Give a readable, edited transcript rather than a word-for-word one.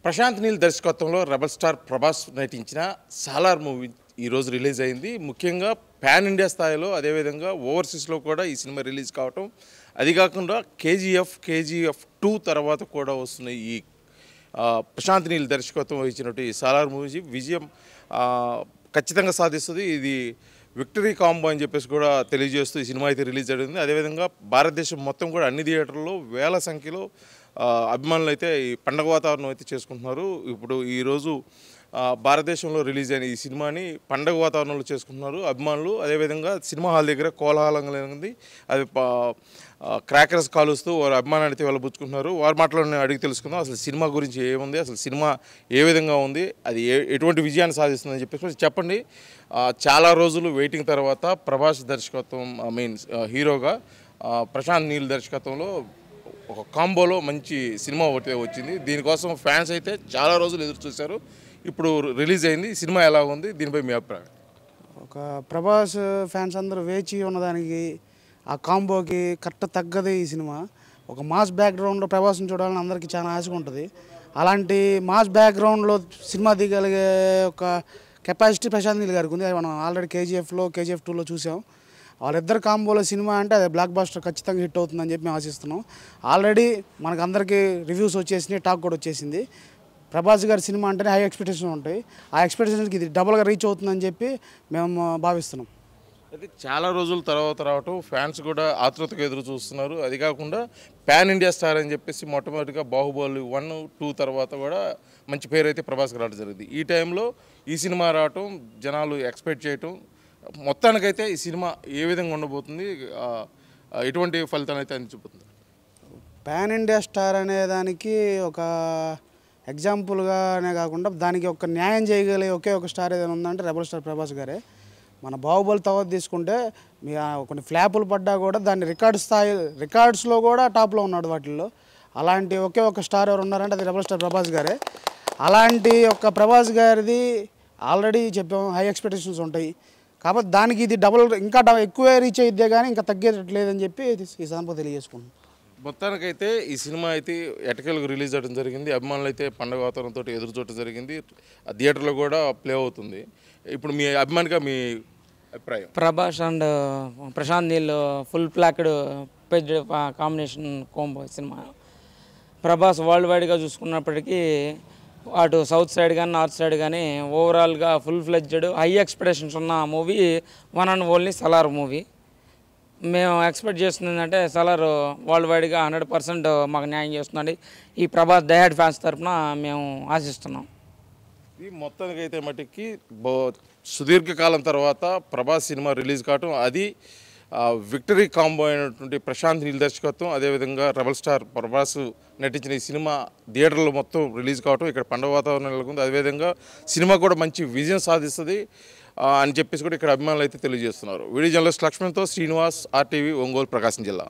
ప్రశాంత్ నీల్ దర్శకత్వంలో rebel star Prabhas నటించిన Salar movie ఈరోజు రిలీజ్ అయింది. ముఖ్యంగా పాన్ ఇండియా స్థాయిలో అదేవిధంగా ఓవర్సీస్లో కూడా ఈ సినిమా రిలీజ్ కావటం, అది కాకుండా కేజీఎఫ్ 2 తర్వాత కూడా వస్తున్న ఈ ప్రశాంత్ నీల్ దర్శకత్వం వహించినట్టు ఈ సాలార్ మూవీ విజయం ఖచ్చితంగా సాధిస్తుంది. ఇది విక్టరీ కాంబో అని చెప్పేసి కూడా తెలియజేస్తూ ఈ సినిమా అయితే రిలీజ్ అయింది. అదేవిధంగా భారతదేశం మొత్తం కూడా అన్ని థియేటర్లలో వేల సంఖ్యలో అభిమానులు అయితే ఈ పండగ వాతావరణం అయితే చేసుకుంటున్నారు. ఇప్పుడు ఈరోజు భారతదేశంలో రిలీజ్ అయిన ఈ సినిమాని పండగ వాతావరణంలో చేసుకుంటున్నారు అభిమానులు. అదేవిధంగా సినిమా హాల్ దగ్గర కోలాహలంగా ఉంది. అది క్రాకర్స్ కాలుస్తూ వారు అభిమానాన్ని అయితే వెళ్ళబుచ్చుకుంటున్నారు. వారి మాటలను అడిగి తెలుసుకుందాం అసలు సినిమా గురించి ఏముంది, అసలు సినిమా ఏ విధంగా ఉంది, అది ఎటువంటి విజయాన్ని సాధిస్తుందని చెప్పేసి చెప్పండి. చాలా రోజులు వెయిటింగ్ తర్వాత ప్రభాస్ దర్శకత్వం హీరోగా ప్రశాంత్ నీల్ దర్శకత్వంలో ఒక కాంబోలో మంచి సినిమా ఒకటి వచ్చింది. దీనికోసం ఫ్యాన్స్ అయితే చాలా రోజులు ఎదురు చూశారు. ఇప్పుడు రిలీజ్ అయింది. సినిమా ఎలా ఉంది, దీనిపై మీ అభిప్రాయం? ఒక ప్రభాస్ ఫ్యాన్స్ అందరూ వేచి ఉన్నదానికి ఆ కాంబోకి కరెక్ట్ తగ్గదే ఈ సినిమా. ఒక మాస్ బ్యాక్గ్రౌండ్లో ప్రభాస్ని చూడాలని అందరికీ చాలా ఆశగా ఉంటుంది. అలాంటి మాస్ బ్యాక్గ్రౌండ్లో సినిమా దిగలిగే ఒక కెపాసిటీ ప్రశాంత్ నీల్ గారికి ఉంది. మనం ఆల్రెడీ కేజీఎఫ్ 2లో చూసాం. వాళ్ళిద్దరు కాంబోలో సినిమా అంటే అదే బ్లాక్ బాస్టర్ ఖచ్చితంగా హిట్ అవుతుందని చెప్పి మేము ఆశిస్తున్నాం. ఆల్రెడీ మనకు అందరికీ రివ్యూస్ వచ్చేసినాయి, టాక్ కూడా వచ్చేసింది. ప్రభాస్ గారి సినిమా అంటేనే హై ఎక్స్పెక్టేషన్ ఉంటాయి. ఆ ఎక్స్పెక్టేషన్స్కి ఇది డబుల్గా రీచ్ అవుతుందని చెప్పి మేము భావిస్తున్నాం. అయితే చాలా రోజుల తర్వాత రావటం ఫ్యాన్స్ కూడా ఆతృతగా ఎదురు చూస్తున్నారు. అది కాకుండా పాన్ ఇండియా స్టార్ అని చెప్పేసి మొట్టమొదటిగా బాహుబలి 1, 2 తర్వాత కూడా మంచి పేరు అయితే ప్రభాస్కి రావడం జరిగింది. ఈ టైంలో ఈ సినిమా రావటం, జనాలు ఎక్స్పెక్ట్ చేయటం, మొత్తానికైతే ఈ సినిమా ఏ విధంగా ఉండబోతుంది, ఎటువంటి ఫలితాలు అయితే అందించబోతుంది? పాన్ ఇండియా స్టార్ అనే దానికి ఒక ఎగ్జాంపుల్గానే కాకుండా దానికి ఒక న్యాయం చేయగలిగే ఒకే ఒక స్టార్ ఏదైనా ఉందంటే రెబల్ స్టార్ ప్రభాస్ గారే. మన బాహుబలి తర్వాత తీసుకుంటే మీ కొన్ని ఫ్లాపులు పడ్డా కూడా దాన్ని రికార్డ్స్లో కూడా టాప్లో ఉన్నాడు వాటిల్లో. అలాంటి ఒకే ఒక స్టార్ ఎవరు ఉన్నారంటే అది రెబల్ స్టార్ ప్రభాస్ గారే. అలాంటి ఒక ప్రభాస్ గారిది ఆల్రెడీ చెప్పాము, హై ఎక్స్పెక్టేషన్స్ ఉంటాయి. కాబట్టి దానికి ఇది ఇంకా ఎక్కువే రీచ్ అయిద్దే కానీ ఇంకా తగ్గేటట్లేదని చెప్పి ఈ సందర్భంగా తెలియజేసుకుంటున్నాం. మొత్తానికైతే ఈ సినిమా అయితే ఎటకేలకు రిలీజ్ అవ్వడం జరిగింది. అభిమానులు అయితే పండుగ వాతావరణంతో ఎదురు చూడటం జరిగింది. థియేటర్లో కూడా ప్లే అవుతుంది. ఇప్పుడు మీ అభిమానిగా మీ అభిప్రాయం? ప్రభాస్ అండ్ ప్రశాంత్ నీల్ ఫుల్ ప్లాక్డ్ పెద్ద combination combo cinema. Prabhas world వైడ్గా చూసుకున్నప్పటికీ అటు సౌత్ సైడ్ కానీ నార్త్ సైడ్ కానీ ఓవరాల్గా ఫుల్ ఫ్లెడ్జెడ్ హై ఎక్స్పెక్టేషన్స్ ఉన్న movie one and only Salaar movie. మేము ఎక్స్పెక్ట్ చేస్తుంది ఏంటంటే సలార్ వరల్డ్ వైడ్గా 100% మాకు న్యాయం చేస్తుందండి. ఈ ప్రభాస్ డైహార్డ్ ఫ్యాన్స్ తరఫున మేము ఆశిస్తున్నాం. ఈ మొత్తానికైతే మటుకి సుదీర్ఘకాలం తర్వాత ప్రభాస్ సినిమా రిలీజ్ కావటం, అది విక్టరీ కాంబో అయినటువంటి ప్రశాంత్ నీల్ దర్శకత్వం, అదేవిధంగా రెబల్ స్టార్ ప్రభాస్ నటించిన ఈ సినిమా థియేటర్లో మొత్తం రిలీజ్ కావటం ఇక్కడ పండుగ వాతావరణం నెలకొంది. అదేవిధంగా సినిమా కూడా మంచి విజయం సాధిస్తుంది అని చెప్పేసి కూడా ఇక్కడ అభిమానులు అయితే తెలియజేస్తున్నారు. వీడియో జర్నలిస్ట్ లక్ష్మణ్తో శ్రీనివాస్, RTV, ఒంగోలు, ప్రకాశం జిల్లా.